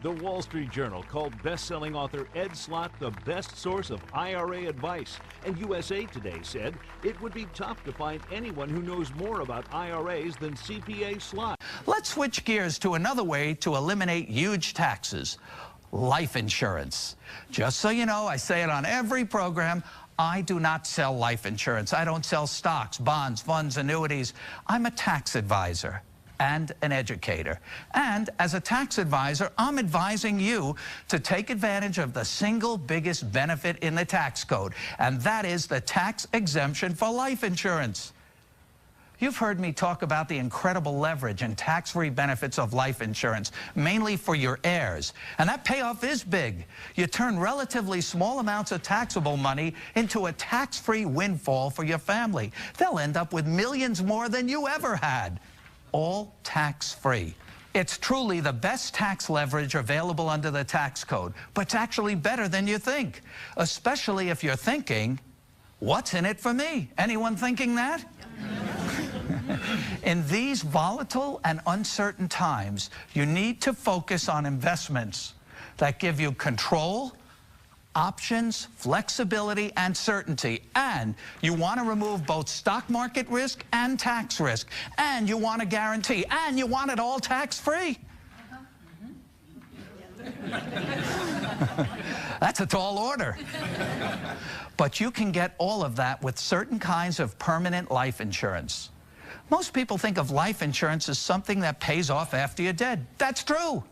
The Wall Street Journal called best-selling author Ed Slott the best source of IRA advice. And USA Today said it would be tough to find anyone who knows more about IRAs than CPA Slott. Let's switch gears to another way to eliminate huge taxes: life insurance. Just so you know, I say it on every program, I do not sell life insurance. I don't sell stocks, bonds, funds, annuities. I'm a tax advisor and an educator. And as a tax advisor, I'm advising you to take advantage of the single biggest benefit in the tax code, and that is the tax exemption for life insurance. You've heard me talk about the incredible leverage and tax-free benefits of life insurance, mainly for your heirs. And that payoff is big. You turn relatively small amounts of taxable money into a tax-free windfall for your family. They'll end up with millions more than you ever had, all tax-free. It's truly the best tax leverage available under the tax code, but it's actually better than you think, especially if you're thinking, what's in it for me? Anyone thinking that? In these volatile and uncertain times, you need to focus on investments that give you control, options, flexibility, and certainty. And you want to remove both stock market risk and tax risk. And you want a guarantee. And you want it all tax-free. That's a tall order. But you can get all of that with certain kinds of permanent life insurance. Most people think of life insurance as something that pays off after you're dead. That's true.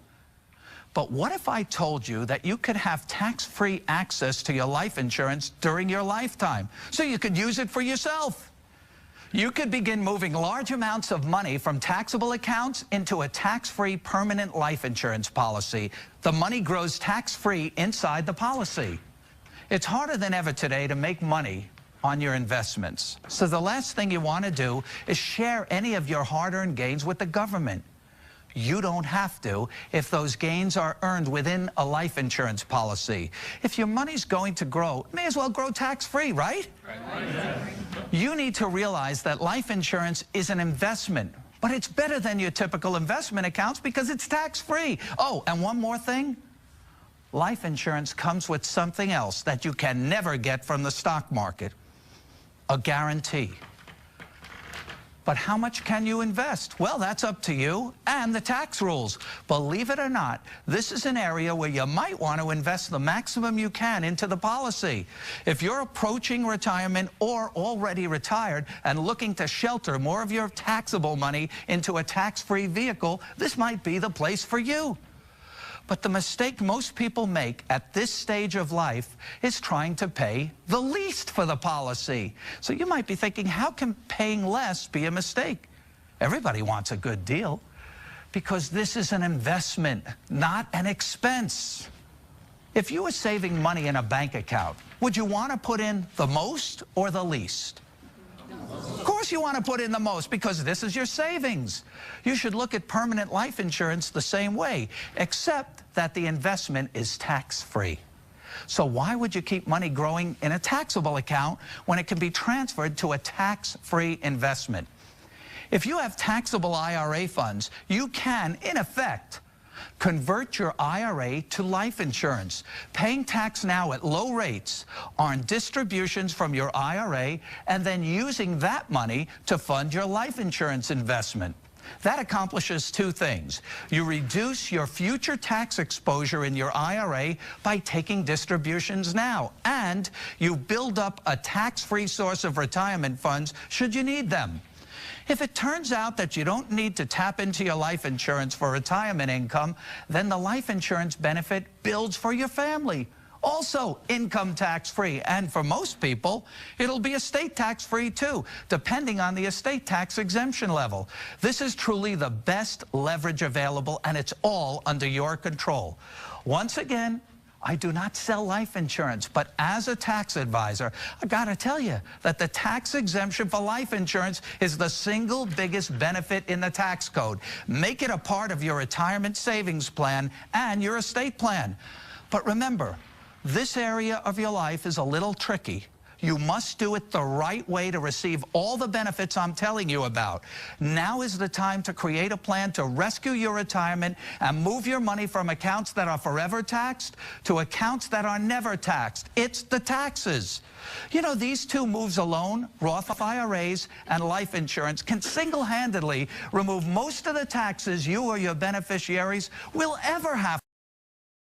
But what if I told you that you could have tax-free access to your life insurance during your lifetime, so you could use it for yourself? You could begin moving large amounts of money from taxable accounts into a tax-free permanent life insurance policy. The money grows tax-free inside the policy. It's harder than ever today to make money on your investments. So the last thing you want to do is share any of your hard-earned gains with the government. You don't have to if those gains are earned within a life insurance policy. If your money's going to grow, it may as well grow tax-free, right? Right. You need to realize that life insurance is an investment, but it's better than your typical investment accounts because it's tax-free. Oh, and one more thing. Life insurance comes with something else that you can never get from the stock market: a guarantee. But how much can you invest? Well, that's up to you and the tax rules. Believe it or not, this is an area where you might want to invest the maximum you can into the policy. If you're approaching retirement or already retired and looking to shelter more of your taxable money into a tax-free vehicle, this might be the place for you. But the mistake most people make at this stage of life is trying to pay the least for the policy. So you might be thinking, how can paying less be a mistake? Everybody wants a good deal, because this is an investment, not an expense. If you were saving money in a bank account, would you want to put in the most or the least? Of course you want to put in the most, because this is your savings. You should look at permanent life insurance the same way, except that the investment is tax-free. So why would you keep money growing in a taxable account when it can be transferred to a tax-free investment? If you have taxable IRA funds, you can, in effect, convert your IRA to life insurance, paying tax now at low rates on distributions from your IRA, and then using that money to fund your life insurance investment. That accomplishes two things. You reduce your future tax exposure in your IRA by taking distributions now, and you build up a tax-free source of retirement funds should you need them. If it turns out that you don't need to tap into your life insurance for retirement income, then the life insurance benefit builds for your family. Also income tax-free, and for most people, it'll be estate tax-free too, depending on the estate tax exemption level. This is truly the best leverage available, and it's all under your control. Once again, I do not sell life insurance, but as a tax advisor, I gotta tell you that the tax exemption for life insurance is the single biggest benefit in the tax code. Make it a part of your retirement savings plan and your estate plan. But remember, this area of your life is a little tricky. You must do it the right way to receive all the benefits I'm telling you about. Now is the time to create a plan to rescue your retirement and move your money from accounts that are forever taxed to accounts that are never taxed. It's the taxes. You know, these two moves alone, Roth IRAs and life insurance, can single-handedly remove most of the taxes you or your beneficiaries will ever have